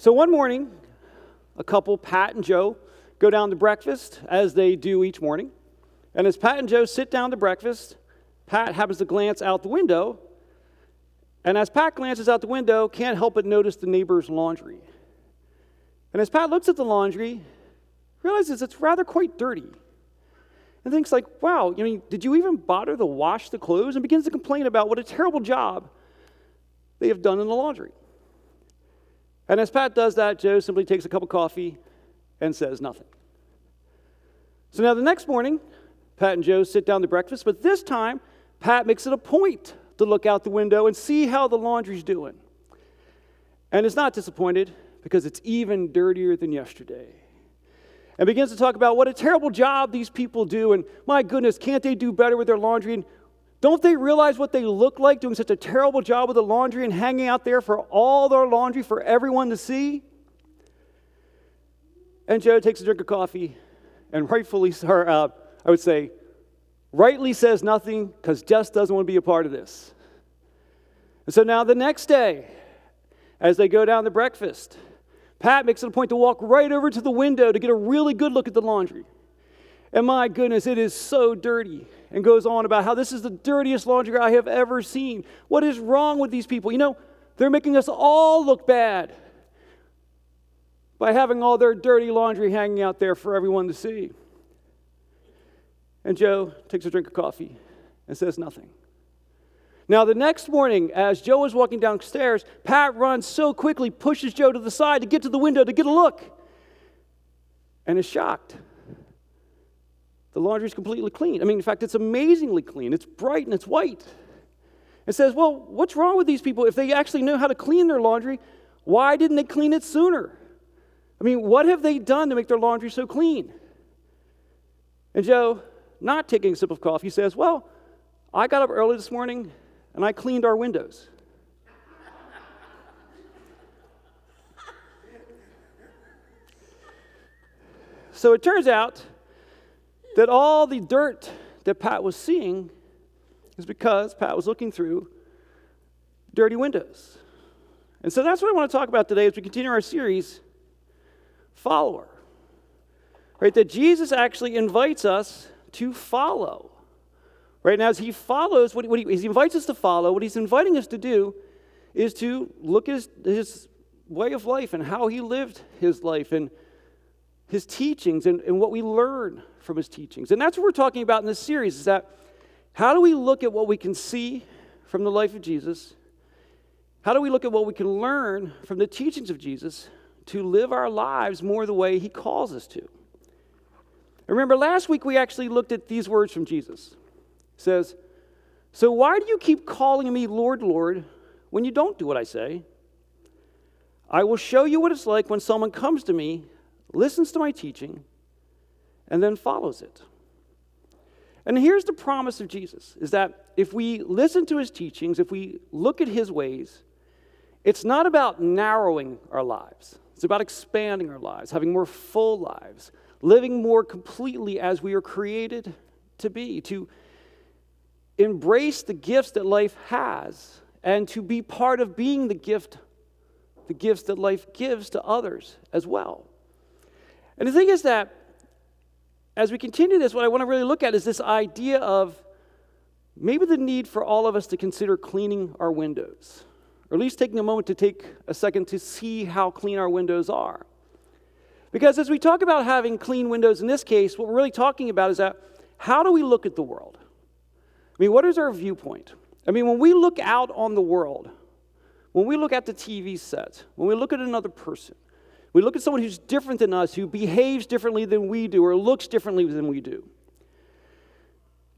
So one morning, a couple, Pat and Joe, go down to breakfast, as they do each morning. And as Pat and Joe sit down to breakfast, Pat happens to glance out the window. And as Pat glances out the window, can't help but notice the neighbor's laundry. And as Pat looks at the laundry, realizes it's rather quite dirty. And thinks like, wow, did you even bother to wash the clothes? And begins to complain about what a terrible job they have done in the laundry. And as Pat does that, Joe simply takes a cup of coffee and says nothing. So now the next morning, Pat and Joe sit down to breakfast, but this time, Pat makes it a point to look out the window and see how the laundry's doing. And is not disappointed because it's even dirtier than yesterday. And begins to talk about what a terrible job these people do, and my goodness, can't they do better with their laundry? And don't they realize what they look like doing such a terrible job with the laundry and hanging out there for all their laundry for everyone to see? And Joe takes a drink of coffee and rightly says nothing because Jess doesn't want to be a part of this. And so now the next day, as they go down to breakfast, Pat makes it a point to walk right over to the window to get a really good look at the laundry. And my goodness, it is so dirty. And goes on about how this is the dirtiest laundry I have ever seen. What is wrong with these people? They're making us all look bad by having all their dirty laundry hanging out there for everyone to see. And Joe takes a drink of coffee and says nothing. Now, the next morning, as Joe is walking downstairs, Pat runs so quickly, pushes Joe to the side to get to the window to get a look, and is shocked. The laundry is completely clean. In fact, it's amazingly clean. It's bright and it's white. It says, well, what's wrong with these people? If they actually know how to clean their laundry, why didn't they clean it sooner? What have they done to make their laundry so clean? And Joe, not taking a sip of coffee, says, well, I got up early this morning and I cleaned our windows. So it turns out that all the dirt that Pat was seeing is because Pat was looking through dirty windows. And so that's what I want to talk about today as we continue our series, Follower. Right, that Jesus actually invites us to follow. Right, now as he follows, he invites us to follow, what he's inviting us to do is to look at his way of life and how he lived his life and his teachings and what we learn from his teachings. And that's what we're talking about in this series, is that how do we look at what we can see from the life of Jesus? How do we look at what we can learn from the teachings of Jesus to live our lives more the way he calls us to? Remember, last week we actually looked at these words from Jesus. It says, so why do you keep calling me Lord, Lord, when you don't do what I say? I will show you what it's like when someone comes to me, listens to my teaching, and then follows it. And here's the promise of Jesus, is that if we listen to his teachings, if we look at his ways, it's not about narrowing our lives. It's about expanding our lives, having more full lives, living more completely as we are created to be, to embrace the gifts that life has, and to be part of being the gifts that life gives to others as well. And the thing is that as we continue this, what I want to really look at is this idea of maybe the need for all of us to consider cleaning our windows, or at least taking a moment to take a second to see how clean our windows are. Because as we talk about having clean windows in this case, what we're really talking about is that how do we look at the world? What is our viewpoint? When we look out on the world, when we look at the TV set, when we look at another person, we look at someone who's different than us, who behaves differently than we do, or looks differently than we do.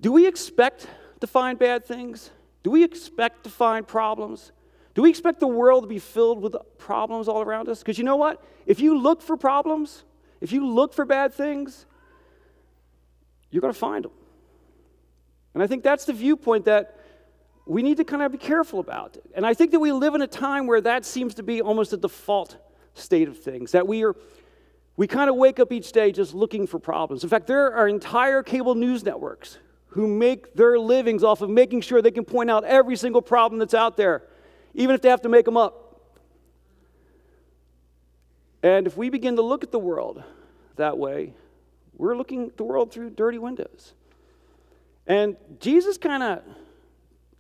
Do we expect to find bad things? Do we expect to find problems? Do we expect the world to be filled with problems all around us? Because you know what? If you look for problems, if you look for bad things, you're going to find them. And I think that's the viewpoint that we need to kind of be careful about. And I think that we live in a time where that seems to be almost a default state of things, that we kind of wake up each day just looking for problems. In fact, there are entire cable news networks who make their livings off of making sure they can point out every single problem that's out there, even if they have to make them up. And if we begin to look at the world that way, we're looking at the world through dirty windows. And Jesus kind of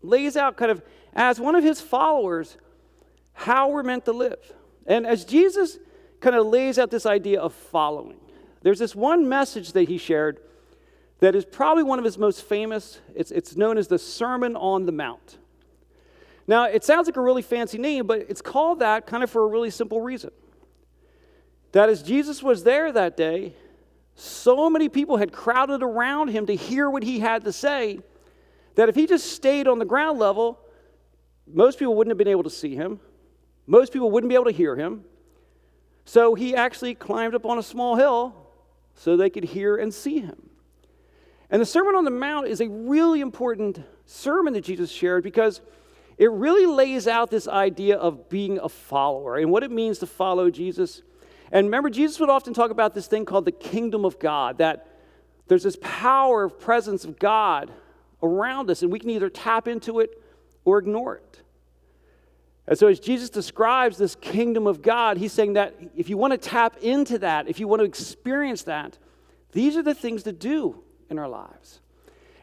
lays out as one of his followers how we're meant to live. And as Jesus kind of lays out this idea of following, there's this one message that he shared that is probably one of his most famous. It's known as the Sermon on the Mount. Now, it sounds like a really fancy name, but it's called that kind of for a really simple reason. That as Jesus was there that day, so many people had crowded around him to hear what he had to say that if he just stayed on the ground level, most people wouldn't have been able to see him. Most people wouldn't be able to hear him. So he actually climbed up on a small hill so they could hear and see him. And the Sermon on the Mount is a really important sermon that Jesus shared because it really lays out this idea of being a follower and what it means to follow Jesus. And remember, Jesus would often talk about this thing called the kingdom of God, that there's this power, presence of God around us, and we can either tap into it or ignore it. And so as Jesus describes this kingdom of God, he's saying that if you want to tap into that, if you want to experience that, these are the things to do in our lives.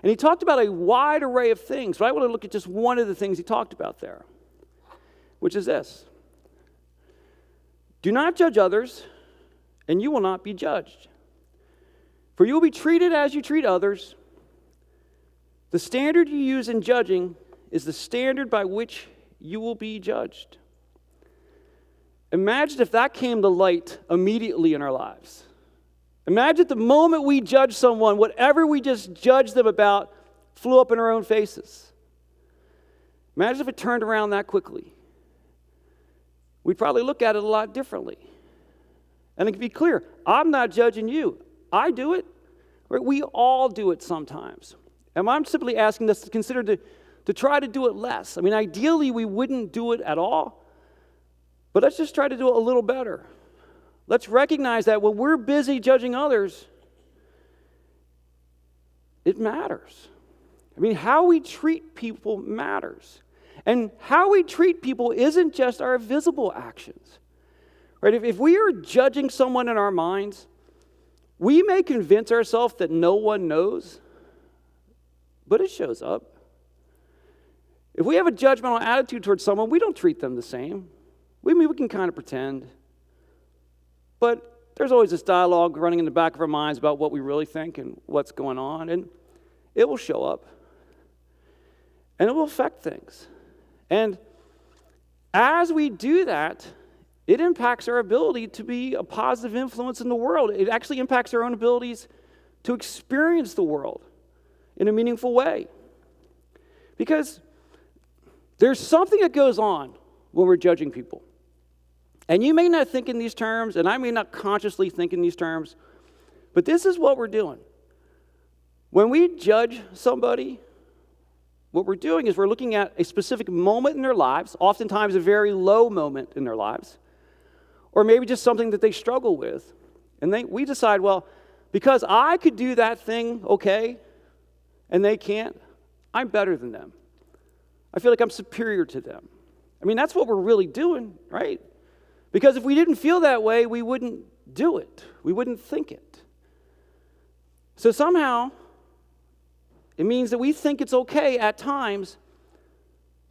And he talked about a wide array of things, but I want to look at just one of the things he talked about there, which is this. Do not judge others, and you will not be judged. For you will be treated as you treat others. The standard you use in judging is the standard by which you will be judged. Imagine if that came to light immediately in our lives. Imagine the moment we judge someone, whatever we just judged them about flew up in our own faces. Imagine if it turned around that quickly. We'd probably look at it a lot differently. And it can be clear, I'm not judging you. I do it. We all do it sometimes. And I'm simply asking us to consider to try to do it less. I mean, ideally, we wouldn't do it at all. But let's just try to do it a little better. Let's recognize that when we're busy judging others, it matters. I mean, how we treat people matters. And how we treat people isn't just our visible actions. Right? If we are judging someone in our minds, we may convince ourselves that no one knows, but it shows up. If we have a judgmental attitude towards someone, we don't treat them the same. We can kind of pretend. But there's always this dialogue running in the back of our minds about what we really think and what's going on, and it will show up. And it will affect things. And as we do that, it impacts our ability to be a positive influence in the world. It actually impacts our own abilities to experience the world in a meaningful way. Because there's something that goes on when we're judging people. And you may not think in these terms, and I may not consciously think in these terms, but this is what we're doing. When we judge somebody, what we're doing is we're looking at a specific moment in their lives, oftentimes a very low moment in their lives, or maybe just something that they struggle with. And we decide, well, because I could do that thing okay, and they can't, I'm better than them. I feel like I'm superior to them. I mean, that's what we're really doing, right? Because if we didn't feel that way, we wouldn't do it. We wouldn't think it. So somehow, it means that we think it's okay at times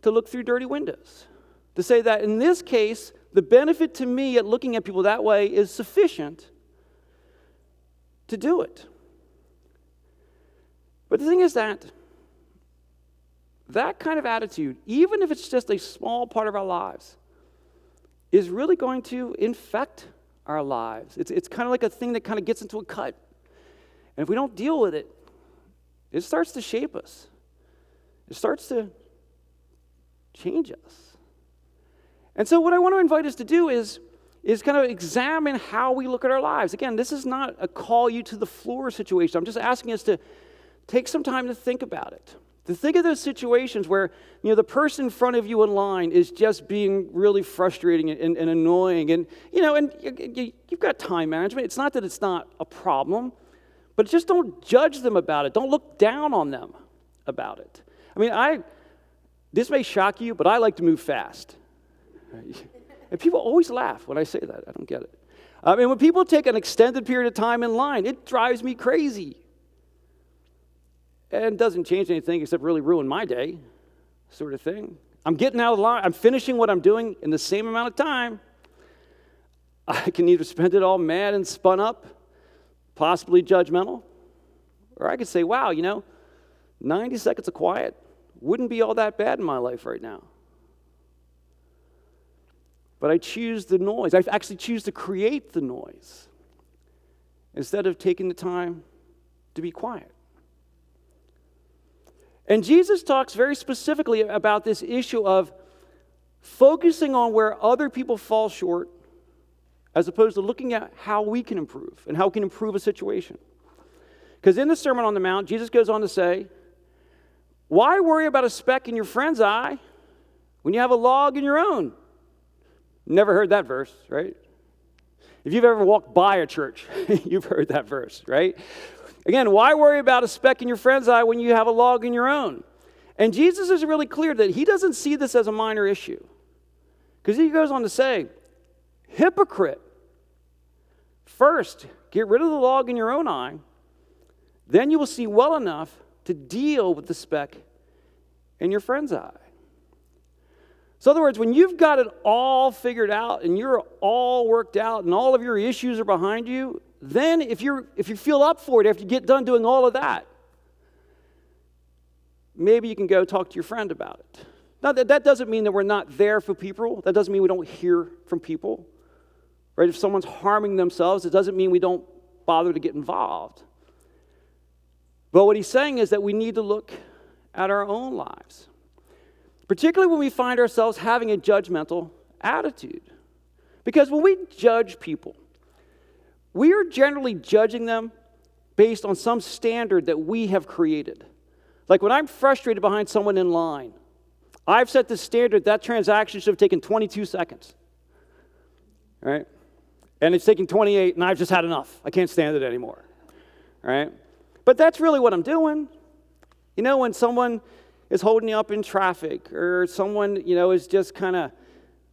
to look through dirty windows. To say that in this case, the benefit to me at looking at people that way is sufficient to do it. But the thing is that kind of attitude, even if it's just a small part of our lives, is really going to infect our lives. It's kind of like a thing that kind of gets into a cut. And if we don't deal with it, it starts to shape us. It starts to change us. And so what I want to invite us to do is kind of examine how we look at our lives. Again, this is not a call you to the floor situation. I'm just asking us to take some time to think about it. To think of those situations where, the person in front of you in line is just being really frustrating and annoying. And, you've got time management. It's not that it's not a problem, but just don't judge them about it. Don't look down on them about it. I mean, this may shock you, but I like to move fast. And people always laugh when I say that. I don't get it. And when people take an extended period of time in line, it drives me crazy. And it doesn't change anything except really ruin my day, sort of thing. I'm getting out of the line. I'm finishing what I'm doing in the same amount of time. I can either spend it all mad and spun up, possibly judgmental, or I could say, wow, 90 seconds of quiet wouldn't be all that bad in my life right now. But I choose the noise. I actually choose to create the noise instead of taking the time to be quiet. And Jesus talks very specifically about this issue of focusing on where other people fall short as opposed to looking at how we can improve and how we can improve a situation. Because in the Sermon on the Mount, Jesus goes on to say, why worry about a speck in your friend's eye when you have a log in your own? Never heard that verse, right? If you've ever walked by a church, you've heard that verse, right? Again, why worry about a speck in your friend's eye when you have a log in your own? And Jesus is really clear that he doesn't see this as a minor issue. Because he goes on to say, hypocrite, first, get rid of the log in your own eye, then you will see well enough to deal with the speck in your friend's eye. So in other words, when you've got it all figured out and you're all worked out and all of your issues are behind you, then if you feel up for it after you get done doing all of that, maybe you can go talk to your friend about it. Now, that doesn't mean that we're not there for people. That doesn't mean we don't hear from people. Right? If someone's harming themselves, it doesn't mean we don't bother to get involved. But what he's saying is that we need to look at our own lives, particularly when we find ourselves having a judgmental attitude. Because when we judge people, we are generally judging them based on some standard that we have created. Like when I'm frustrated behind someone in line, I've set the standard that transaction should have taken 22 seconds. Right? And it's taking 28, and I've just had enough. I can't stand it anymore. Right? But that's really what I'm doing. When someone is holding you up in traffic, or someone, is just kind of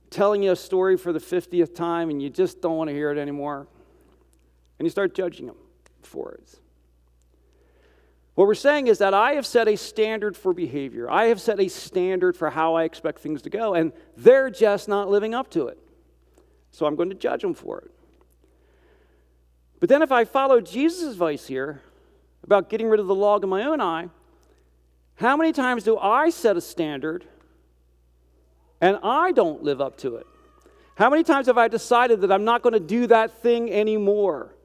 telling you a story for the 50th time, and you just don't want to hear it anymore, and you start judging them for it. What we're saying is that I have set a standard for behavior. I have set a standard for how I expect things to go, and they're just not living up to it. So I'm going to judge them for it. But then if I follow Jesus' advice here about getting rid of the log in my own eye, how many times do I set a standard and I don't live up to it? How many times have I decided that I'm not going to do that thing anymore?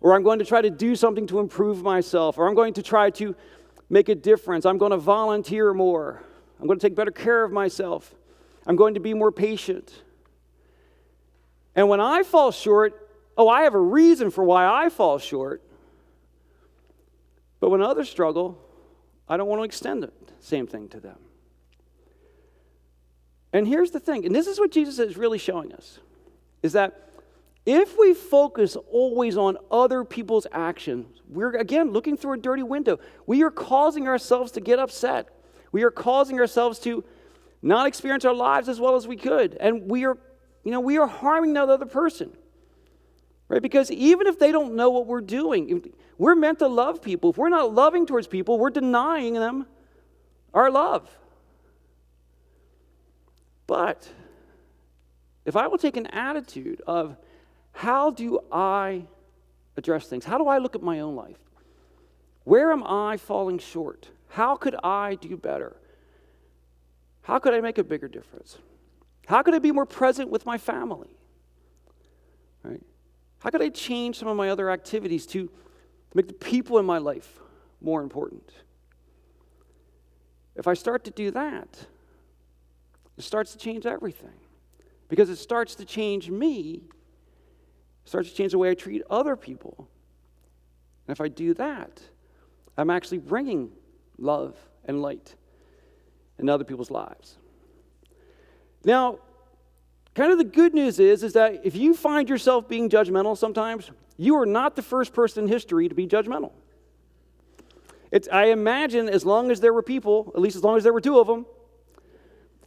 Or I'm going to try to do something to improve myself, or I'm going to try to make a difference. I'm going to volunteer more. I'm going to take better care of myself. I'm going to be more patient. And when I fall short, I have a reason for why I fall short. But when others struggle, I don't want to extend the same thing to them. And here's the thing, and this is what Jesus is really showing us, is that if we focus always on other people's actions, we're, again, looking through a dirty window. We are causing ourselves to get upset. We are causing ourselves to not experience our lives as well as we could. And we are harming that other person. Right? Because even if they don't know what we're doing, we're meant to love people. If we're not loving towards people, we're denying them our love. But if I will take an attitude of, how do I address things? How do I look at my own life? Where am I falling short? How could I do better? How could I make a bigger difference? How could I be more present with my family? Right? How could I change some of my other activities to make the people in my life more important? If I start to do that, it starts to change everything. Because it starts to change me. It starts to change the way I treat other people. And if I do that, I'm actually bringing love and light in other people's lives. Now, kind of the good news is that if you find yourself being judgmental sometimes, you are not the first person in history to be judgmental. I imagine as long as there were people, at least as long as there were two of them,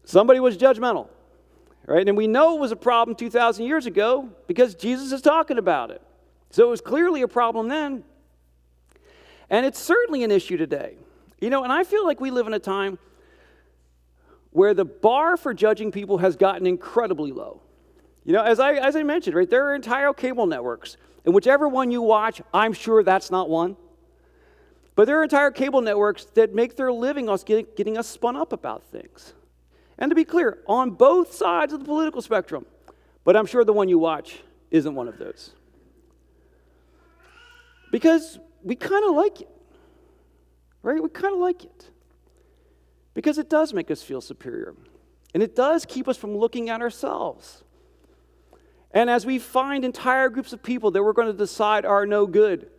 somebody was judgmental, right? And we know it was a problem 2,000 years ago because Jesus is talking about it. So it was clearly a problem then. And it's certainly an issue today. And I feel like we live in a time where the bar for judging people has gotten incredibly low. As I mentioned, right, there are entire cable networks, and whichever one you watch, I'm sure that's not one. But there are entire cable networks that make their living us getting us spun up about things. And to be clear, on both sides of the political spectrum. But I'm sure the one you watch isn't one of those. Because we kind of like it. Right? We kind of like it. Because it does make us feel superior. And it does keep us from looking at ourselves. And as we find entire groups of people that we're going to decide are no good,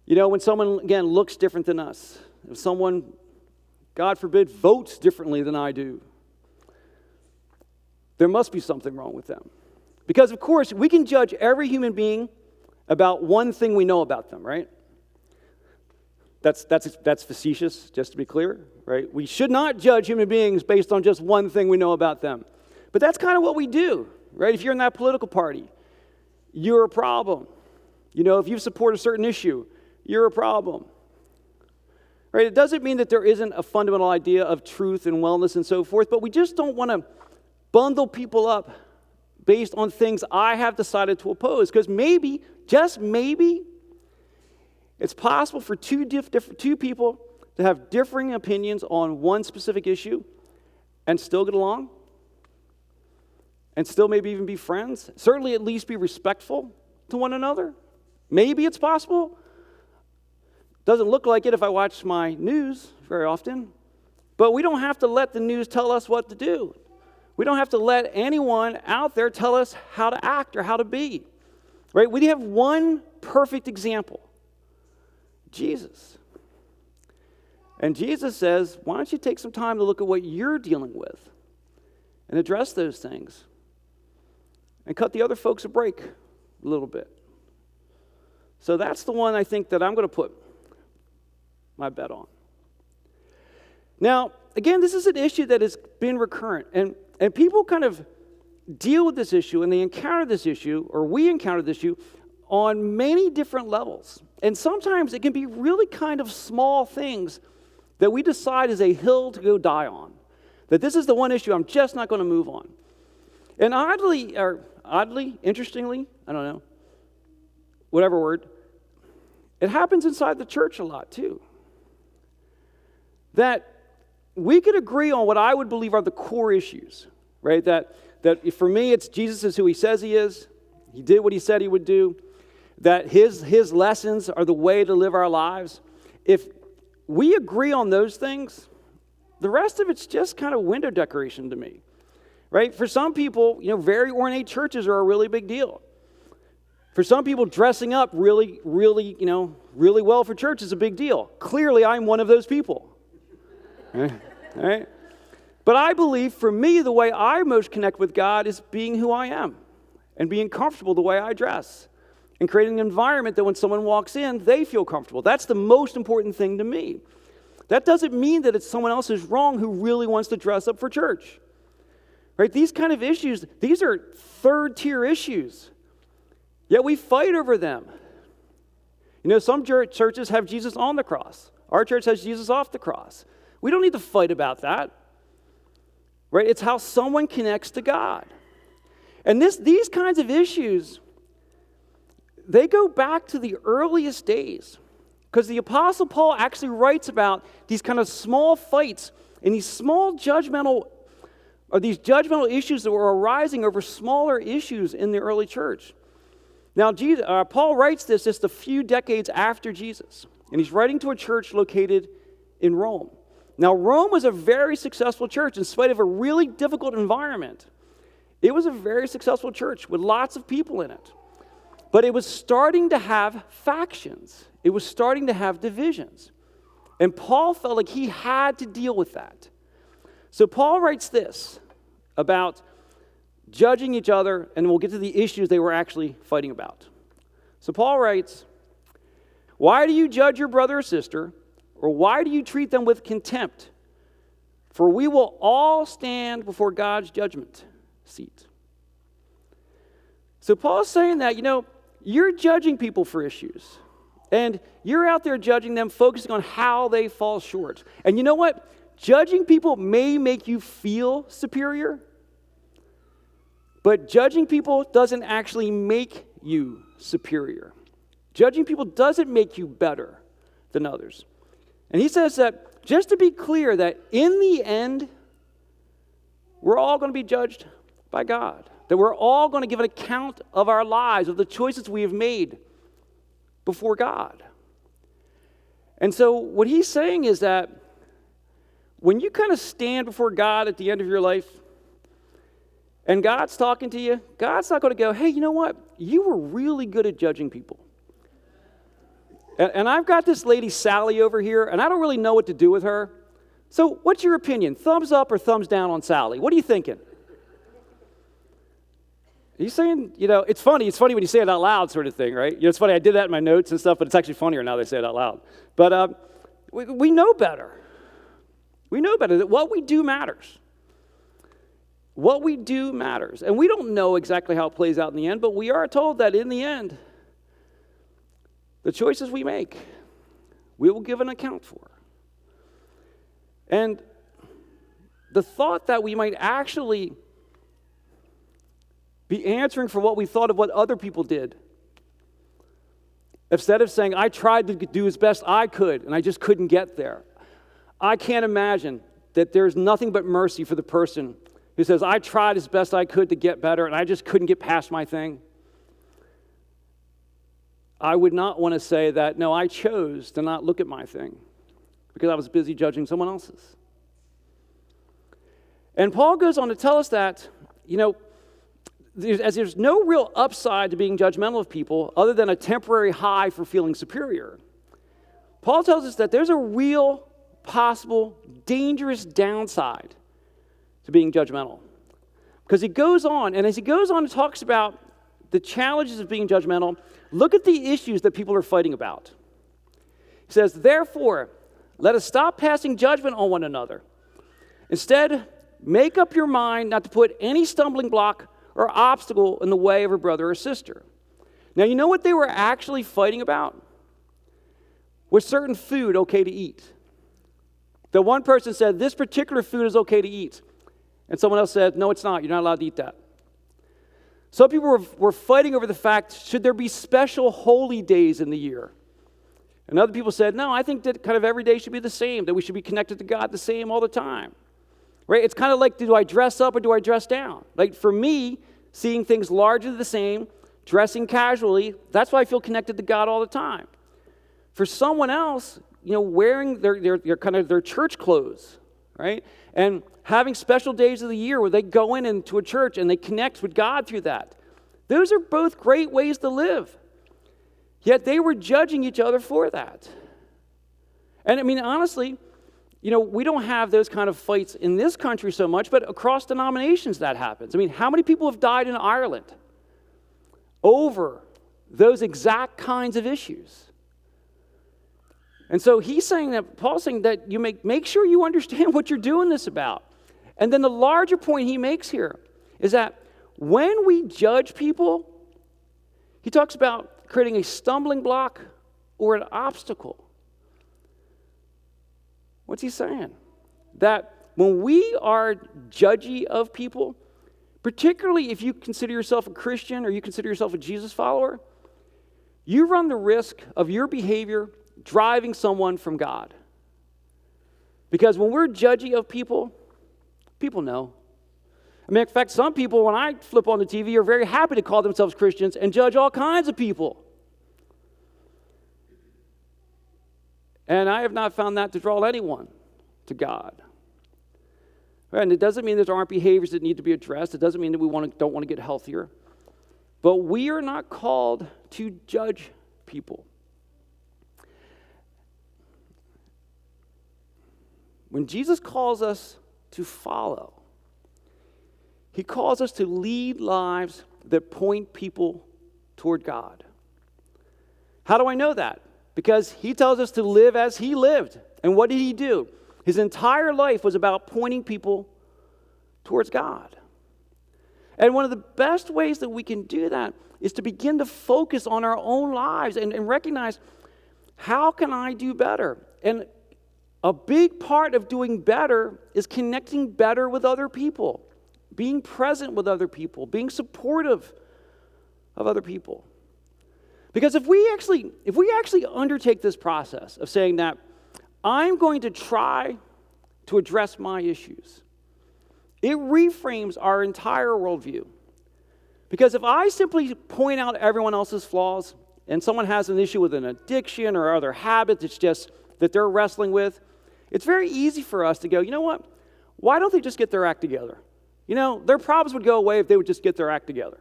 when someone, again, looks different than us, if someone, God forbid, votes differently than I do, there must be something wrong with them. Because, of course, we can judge every human being about one thing we know about them, right? That's facetious, just to be clear, right? We should not judge human beings based on just one thing we know about them. But that's kind of what we do, right? If you're in that political party, you're a problem. If you support a certain issue, you're a problem. Right? It doesn't mean that there isn't a fundamental idea of truth and wellness and so forth, but we just don't want to bundle people up based on things I have decided to oppose. Because maybe, just maybe, it's possible for two people to have differing opinions on one specific issue and still get along, and still maybe even be friends, certainly at least be respectful to one another. Maybe it's possible. Doesn't look like it if I watch my news very often, but we don't have to let the news tell us what to do. We don't have to let anyone out there tell us how to act or how to be, right? We have one perfect example. Jesus. And Jesus says, why don't you take some time to look at what you're dealing with and address those things and cut the other folks a break a little bit. So that's the one I think that I'm going to put my bet on. Now, again, this is an issue that has been recurrent, and people kind of deal with this issue, and they encounter this issue, or we encounter this issue, on many different levels. And sometimes it can be really kind of small things that we decide is a hill to go die on. That this is the one issue I'm just not going to move on. And oddly, interestingly, I don't know, whatever word, it happens inside the church a lot too. That we could agree on what I would believe are the core issues, right? That for me, it's Jesus is who he says he is. He did what he said he would do. That his lessons are the way to live our lives. If we agree on those things, the rest of it's just kind of window decoration to me, right? For some people, very ornate churches are a really big deal. For some people, dressing up really well for church is a big deal. Clearly, I'm one of those people. Right? But I believe, for me, the way I most connect with God is being who I am and being comfortable the way I dress and creating an environment that when someone walks in, they feel comfortable. That's the most important thing to me. That doesn't mean that it's someone else who's wrong who really wants to dress up for church. Right? These kind of issues, these are third-tier issues. Yet we fight over them. Some churches have Jesus on the cross. Our church has Jesus off the cross. We don't need to fight about that. Right? It's how someone connects to God. And these kinds of issues, they go back to the earliest days. Because the Apostle Paul actually writes about these kind of small fights and these judgmental issues that were arising over smaller issues in the early church. Now, Paul writes this just a few decades after Jesus, and he's writing to a church located in Rome. Now, Rome was a very successful church in spite of a really difficult environment. It was a very successful church with lots of people in it. But it was starting to have factions. It was starting to have divisions. And Paul felt like he had to deal with that. So Paul writes this about judging each other, and we'll get to the issues they were actually fighting about. So Paul writes, "Why do you judge your brother or sister, or why do you treat them with contempt? For we will all stand before God's judgment. seat. So Paul's saying that, you're judging people for issues. And you're out there judging them, focusing on how they fall short. And you know what? Judging people may make you feel superior, but judging people doesn't actually make you superior. Judging people doesn't make you better than others. And he says that, just to be clear, that in the end, we're all going to be judged by God. That we're all going to give an account of our lives, of the choices we have made before God. And so what he's saying is that when you kind of stand before God at the end of your life, and God's talking to you, God's not going to go, hey, you know what? You were really good at judging people. And I've got this lady, Sally, over here, and I don't really know what to do with her. So what's your opinion? Thumbs up or thumbs down on Sally? What are you thinking? He's saying, it's funny. It's funny when you say it out loud sort of thing, right? It's funny. I did that in my notes and stuff, but it's actually funnier now they say it out loud. But we know better. We know better that what we do matters. What we do matters. And we don't know exactly how it plays out in the end, but we are told that in the end, the choices we make, we will give an account for. And the thought that we might actually be answering for what we thought of what other people did, instead of saying, I tried to do as best I could, and I just couldn't get there. I can't imagine that there's nothing but mercy for the person who says, I tried as best I could to get better, and I just couldn't get past my thing. I would not want to say that, no, I chose to not look at my thing because I was busy judging someone else's. And Paul goes on to tell us that, there's no real upside to being judgmental of people other than a temporary high for feeling superior. Paul tells us that there's a real, possible, dangerous downside to being judgmental. Because he goes on, and as he goes on and talks about the challenges of being judgmental, look at the issues that people are fighting about. He says, therefore, let us stop passing judgment on one another. Instead, make up your mind not to put any stumbling block or obstacle in the way of a brother or sister. Now, you know what they were actually fighting about? Was certain food okay to eat? The one person said, this particular food is okay to eat. And someone else said, no, it's not. You're not allowed to eat that. Some people were fighting over the fact, should there be special holy days in the year? And other people said, no, I think that kind of every day should be the same, that we should be connected to God the same all the time. Right? It's kind of like, do I dress up or do I dress down? Like for me, seeing things largely the same, dressing casually, that's why I feel connected to God all the time. For someone else, wearing their kind of their church clothes, right? And having special days of the year where they go into a church and they connect with God through that. Those are both great ways to live. Yet they were judging each other for that. And I mean, honestly, we don't have those kind of fights in this country so much, but across denominations that happens. I mean, how many people have died in Ireland over those exact kinds of issues? And so Paul's saying that you make sure you understand what you're doing this about. And then the larger point he makes here is that when we judge people, he talks about creating a stumbling block or an obstacle. What's he saying? That when we are judgy of people, particularly if you consider yourself a Christian or you consider yourself a Jesus follower, you run the risk of your behavior driving someone from God. Because when we're judgy of people, people know. I mean, in fact, some people, when I flip on the TV, are very happy to call themselves Christians and judge all kinds of people. And I have not found that to draw anyone to God. And it doesn't mean that there aren't behaviors that need to be addressed. It doesn't mean that we don't want to get healthier. But we are not called to judge people. When Jesus calls us to follow, he calls us to lead lives that point people toward God. How do I know that? Because he tells us to live as he lived. And what did he do? His entire life was about pointing people towards God. And one of the best ways that we can do that is to begin to focus on our own lives and recognize, how can I do better? And a big part of doing better is connecting better with other people, being present with other people, being supportive of other people. Because if we actually undertake this process of saying that I'm going to try to address my issues, it reframes our entire worldview. Because if I simply point out everyone else's flaws, and someone has an issue with an addiction or other habit that's just that they're wrestling with, it's very easy for us to go, you know what? Why don't they just get their act together? You know, their problems would go away if they would just get their act together.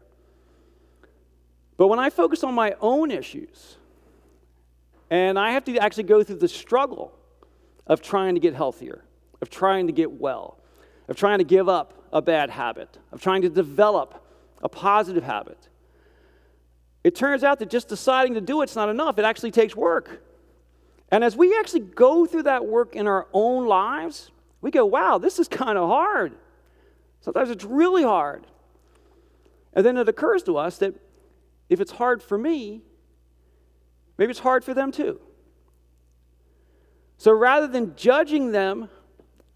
But when I focus on my own issues, and I have to actually go through the struggle of trying to get healthier, of trying to get well, of trying to give up a bad habit, of trying to develop a positive habit, it turns out that just deciding to do it's not enough. It actually takes work. And as we actually go through that work in our own lives, we go, wow, this is kind of hard. Sometimes it's really hard. And then it occurs to us that if it's hard for me, maybe it's hard for them too. So rather than judging them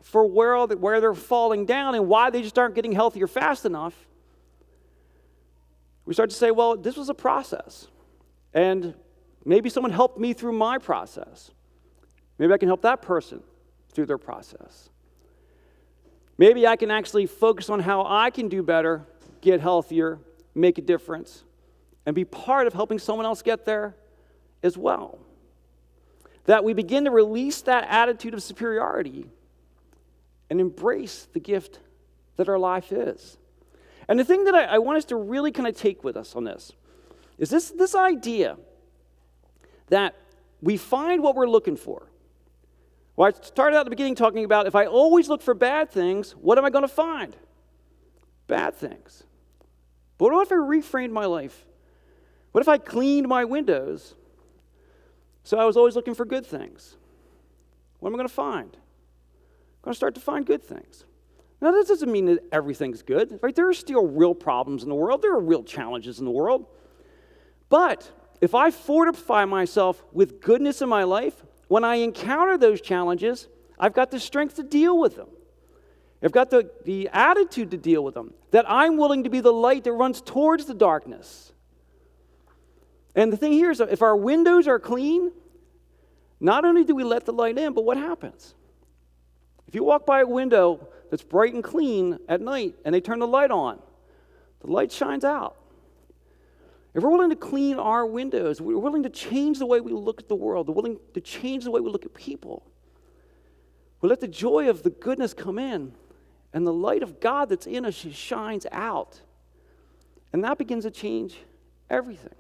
for where they're falling down and why they just aren't getting healthier fast enough, we start to say, well, this was a process. And maybe someone helped me through my process. Maybe I can help that person through their process. Maybe I can actually focus on how I can do better, get healthier, make a difference, and be part of helping someone else get there as well. That we begin to release that attitude of superiority and embrace the gift that our life is. And the thing that I want us to really kind of take with us on this is this idea that we find what we're looking for. Well, I started out at the beginning talking about if I always look for bad things, what am I going to find? Bad things. But what if I reframed my life? What if I cleaned my windows so I was always looking for good things? What am I going to find? I'm going to start to find good things. Now, that doesn't mean that everything's good, right? There are still real problems in the world. There are real challenges in the world. But if I fortify myself with goodness in my life, when I encounter those challenges, I've got the strength to deal with them. I've got the attitude to deal with them, that I'm willing to be the light that runs towards the darkness. And the thing here is, if our windows are clean, not only do we let the light in, but what happens? If you walk by a window that's bright and clean at night and they turn the light on, the light shines out. If we're willing to clean our windows, we're willing to change the way we look at the world, we're willing to change the way we look at people, we'll let the joy of the goodness come in, and the light of God that's in us shines out. And that begins to change everything.